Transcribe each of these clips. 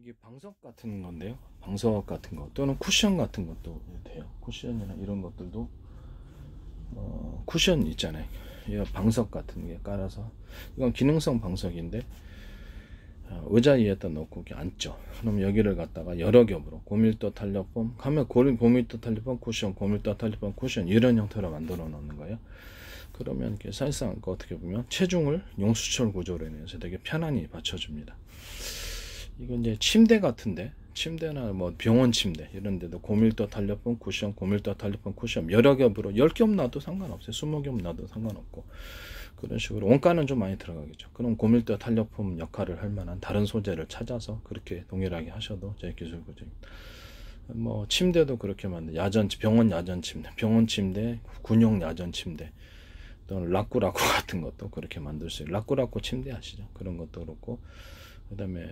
이게 방석 같은 건데요. 방석 같은 거 또는 쿠션 같은 것도 돼요. 쿠션이나 이런 것들도 쿠션 있잖아요. 이 방석 같은 게 깔아서 이건 기능성 방석인데 의자 위에다 놓고 이렇게 앉죠. 그럼 여기를 갖다가 여러 겹으로 고밀도 탄력폼 하면 고밀도 탄력폼 쿠션, 고밀도 탄력폼 쿠션 이런 형태로 만들어 놓는 거예요. 그러면 이렇게 사실상 어떻게 보면 체중을 용수철 구조로 인해서 되게 편안히 받쳐줍니다. 이건 이제 침대 같은데, 침대나 뭐 병원 침대 이런 데도 고밀도 탄력폼 쿠션, 고밀도 탄력폼 쿠션 여러 겹으로 10겹 놔도 상관없어요. 20겹 놔도 상관없고 그런 식으로 원가는 좀 많이 들어가겠죠. 그럼 고밀도 탄력폼 역할을 할 만한 다른 소재를 찾아서 그렇게 동일하게 하셔도 제 기술 구조입니다. 뭐 침대도 그렇게 만든 병원 야전 침대, 병원 침대, 군용 야전 침대 또는 라꾸라꾸 같은 것도 그렇게 만들 수 있어요. 라꾸라꾸 침대 아시죠? 그런 것도 그렇고 그 다음에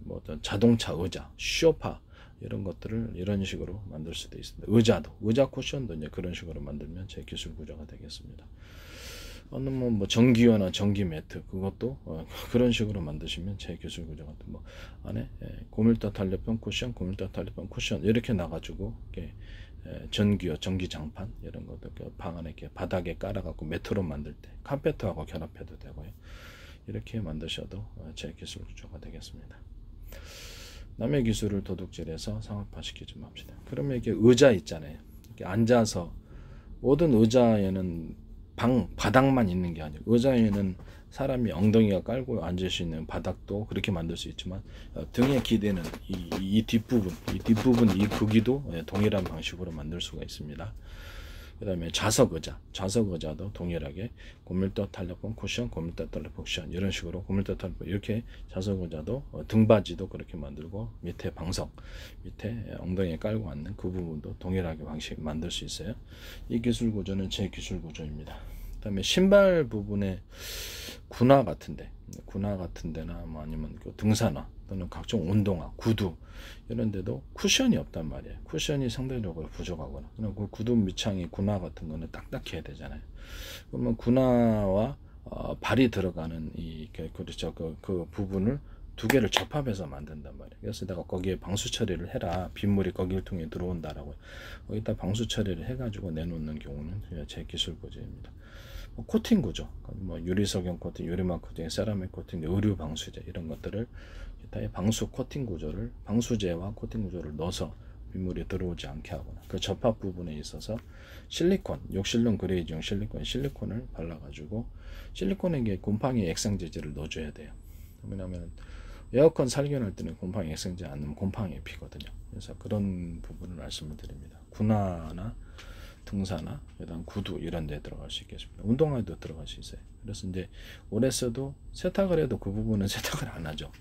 뭐 어떤 자동차 의자, 쇼파 이런 것들을 이런 식으로 만들 수도 있습니다. 의자 쿠션도 이제 그런 식으로 만들면 제 기술 구조가 되겠습니다. 어느 뭐 전기요나 전기 매트 그것도 그런 식으로 만드시면 제 기술 구조가 뭐 안에 고밀도 탄력병 쿠션, 고밀도 탄력병 쿠션 이렇게 나가지고 이렇게 전기요, 전기 장판 이런 것도 방 안에 이렇게 바닥에 깔아갖고 매트로 만들 때 카페트하고 결합해도 되고요. 이렇게 만드셔도 제 기술 구조가 되겠습니다. 남의 기술을 도둑질해서 상업화시키지 맙시다. 그러면 이게 의자 있잖아요. 이렇게 앉아서 모든 의자에는 바닥만 있는 게 아니고 의자에는 사람이 엉덩이가 깔고 앉을 수 있는 바닥도 그렇게 만들 수 있지만 등에 기대는 이 뒷부분 이 크기도 동일한 방식으로 만들 수가 있습니다. 그 다음에 좌석 의자도 동일하게 고밀도 탄력폼 쿠션, 고밀도 탄력폼 쿠션 이런 식으로 고밀도 탄력폼 이렇게 좌석 의자도 등받이도 그렇게 만들고 밑에 방석 밑에 엉덩이에 깔고 앉는 그 부분도 동일하게 방식 만들 수 있어요. 이 기술 구조는 제 기술 구조입니다. 그 다음에 신발 부분에 군화 같은데나 뭐 아니면 그 등산화 또는 각종 운동화, 구두 이런 데도 쿠션이 없단 말이에요. 쿠션이 상대적으로 부족하거나 그 구두 밑창이 군화 같은 거는 딱딱해야 되잖아요. 그러면 군화와 발이 들어가는 그렇죠. 그 부분을 두 개를 접합해서 만든단 말이에요. 그래서 내가 거기에 방수 처리를 해라. 빗물이 거기를 통해 들어온다라고. 거기다 방수 처리를 해가지고 내놓는 경우는 제 기술 구조입니다. 코팅 구조, 뭐 유리석영 코팅, 유리막 코팅, 세라믹 코팅, 의류 방수제 이런 것들을 기타의 방수 코팅 구조를 방수제와 코팅 구조를 넣어서 빗물이 들어오지 않게 하거나 그 접합 부분에 있어서 실리콘, 욕실용 그레이지용 실리콘을 발라가지고 실리콘에 곰팡이 액상 재질을 넣어줘야 돼요. 왜냐하면 에어컨 살균할 때는 곰팡이 액상제 안 넣으면 곰팡이 피거든요. 그래서 그런 부분을 말씀을 드립니다. 군화나 등산화, 그다음 구두 이런 데 들어갈 수 있겠습니다. 운동화에도 들어갈 수 있어요. 그래서 이제 오래 써도 세탁을 해도 그 부분은 세탁을 안 하죠.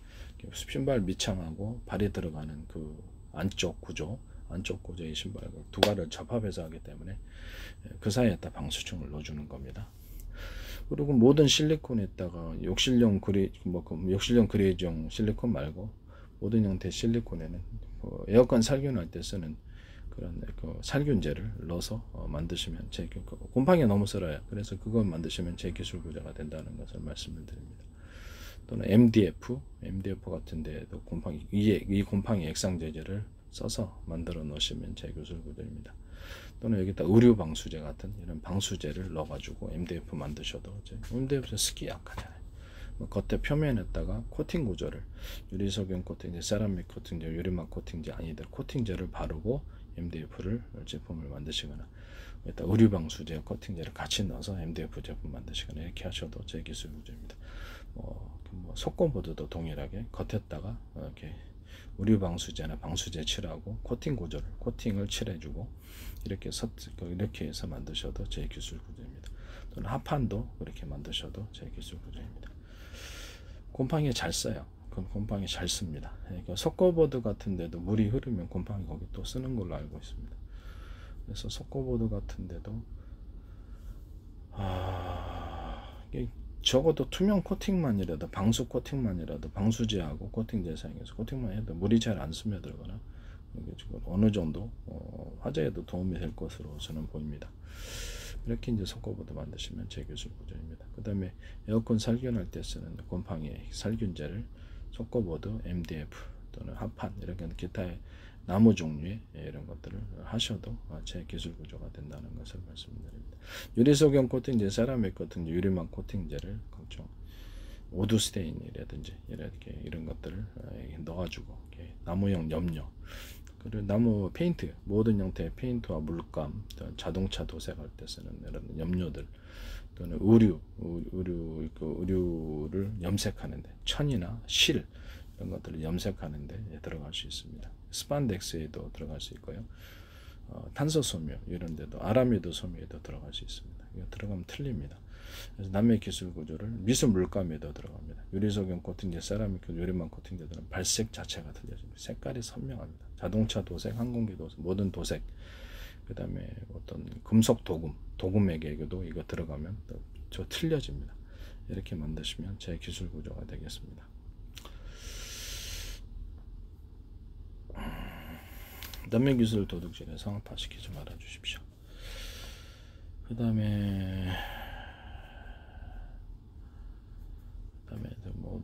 신발 밑창하고 발이 들어가는 그 안쪽 구조의 신발과 두 가를 접합해서 하기 때문에 그 사이에다 방수층을 넣어주는 겁니다. 그리고 모든 실리콘에다가 욕실용 그레이지용 실리콘 말고 모든 형태의 실리콘에는 에어컨 살균할 때 쓰는 그런 그 살균제를 넣어서 만드시면 곰팡이가 너무 쓸어요. 그래서 그걸 만드시면 제 기술 구조가 된다는 것을 말씀을 드립니다. 또는 MDF 같은 데에도 이 곰팡이 액상 재질을 써서 만들어 놓으시면 제 기술 구조입니다. 또는 여기다 의류 방수제 같은 이런 방수제를 넣어가지고 MDF 만드셔도 MDF 쓰기 약하잖아요. 겉에 표면에다가 코팅 구조를 유리석영 코팅제, 세라믹 코팅제, 유리막 코팅제 아니들 코팅제를 바르고 MDF를 제품을 만드시거나 일단 의류 방수제 코팅제를 같이 넣어서 MDF 제품 만드시거나 이렇게 하셔도 제 기술 구조입니다. 속건보드도 동일하게 겉에다가 이렇게 의류 방수제나 방수제 칠하고 코팅을 칠해주고 이렇게 해서 만드셔도 제 기술 구조입니다. 또는 하판도 그렇게 만드셔도 제 기술 구조입니다. 곰팡이 잘 써요. 곰팡이 잘 씁니다. 그러니까 속거보드 같은 데도 물이 흐르면 곰팡이 거기 또 쓰는 걸로 알고 있습니다. 그래서 속거보드 같은 데도 적어도 투명 코팅만이라도 방수 코팅만이라도 방수제하고 코팅제 사용해서 코팅만 해도 물이 잘 안 스며들거나 어느 정도 화재에도 도움이 될 것으로 저는 보입니다. 이렇게 이제 속거보드 만드시면 제 기술 구조입니다. 그 다음에 에어컨 살균할 때 쓰는 곰팡이 살균제를 속거보드, MDF 또는 합판 이렇게 기타의 나무 종류의 이런 것들을 하셔도 제 기술 구조가 된다는 것을 말씀드립니다. 유리 소경 코팅제, 세라믹 코팅제, 유리막 코팅제를 각종 오두 스테인이라든지 이렇게 이런 것들을 넣어주고 나무용 염료, 그리고 나무 페인트, 모든 형태의 페인트와 물감, 자동차 도색할 때 쓰는 이런 염료들, 또는 의류를 염색하는데, 천이나 실 이런 것들을 염색하는데 들어갈 수 있습니다. 스판덱스에도 들어갈 수 있고요. 탄소 소묘 이런 데도, 아라미드 소묘에도 들어갈 수 있습니다. 이거 들어가면 틀립니다. 그래서 남의 기술 구조를 미술 물감에도 들어갑니다. 유리소경 코팅제, 세라믹 유리막 코팅제들은 발색 자체가 틀려집니다. 색깔이 선명합니다. 자동차 도색, 항공기 도색, 모든 도색, 그 다음에 어떤 금속 도금에게도 이거 들어가면 저 틀려집니다. 이렇게 만드시면 제 기술 구조가 되겠습니다. 남의 기술 도둑질에 상업화시키지 말아 주십시오. 그 다음에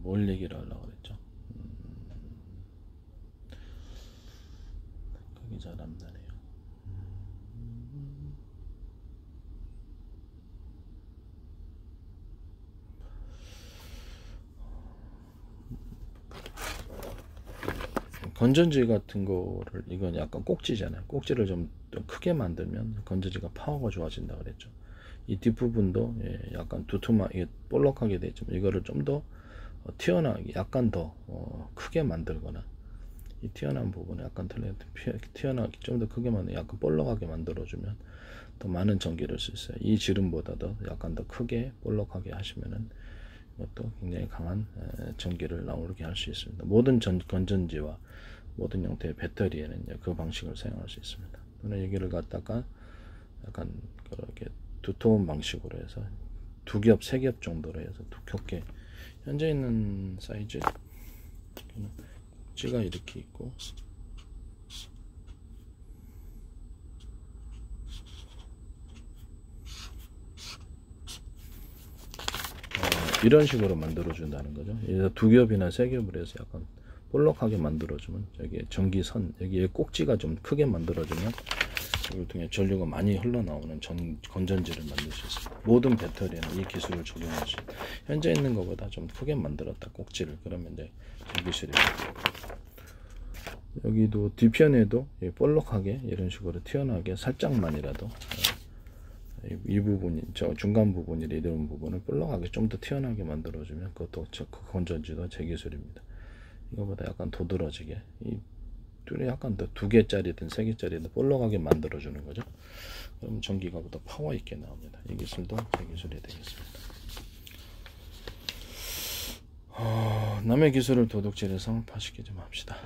뭘 얘기를 하려고 그랬죠? 그게 잘 안 나네요. 건전지 같은 거를, 이건 약간 꼭지잖아요. 꼭지를 좀 크게 만들면 건전지가 파워가 좋아진다 그랬죠. 이 뒷부분도 약간 두툼하게 볼록하게 되지만 이거를 좀 더 튀어나오게, 약간 더 크게 만들거나, 이 튀어나온 부분을 약간 튀어나오게 좀 더 크게 만들, 약간 볼록하게 만들어주면 더 많은 전기를 쓸 수 있어요. 이 지름보다도 약간 더 크게 볼록하게 하시면은 이것도 굉장히 강한 전기를 나오게 할 수 있습니다. 모든 건전지와 모든 형태의 배터리에는 그 방식을 사용할 수 있습니다. 또는 여기를 갖다가 약간 그렇게 두터운 방식으로 해서 2겹, 3겹 정도로 해서 두껍게, 현재 있는 사이즈 꼭지가 이렇게 있고, 이런 식으로 만들어 준다는 거죠. 2겹이나 3겹을 해서 약간 볼록하게 만들어주면, 여기에 전기선, 여기에 꼭지가 좀 크게 만들어주면 이걸 통해 전류가 많이 흘러나오는 건전지를 만들 수 있습니다. 모든 배터리에는 이 기술을 적용할 수 있습니다. 현재 있는 것보다 좀 크게 만들었다, 꼭지를. 그러면 이제 제 기술입니다. 여기도 뒤편에도 볼록하게 이런 식으로 튀어나오게 살짝만이라도, 이 부분이, 저 중간 부분이나 이런 부분을 볼록하게 좀 더 튀어나오게 만들어주면 그것도 그 건전지도 제 기술입니다. 이거보다 약간 도드라지게, 이 둘이 약간 더 2개짜리든 3개짜리든 볼록하게 만들어주는 거죠. 그럼 전기가 더 파워 있게 나옵니다. 이 기술도 제 기술이 되겠습니다. 남의 기술을 도둑질해서 파시키 좀 합시다.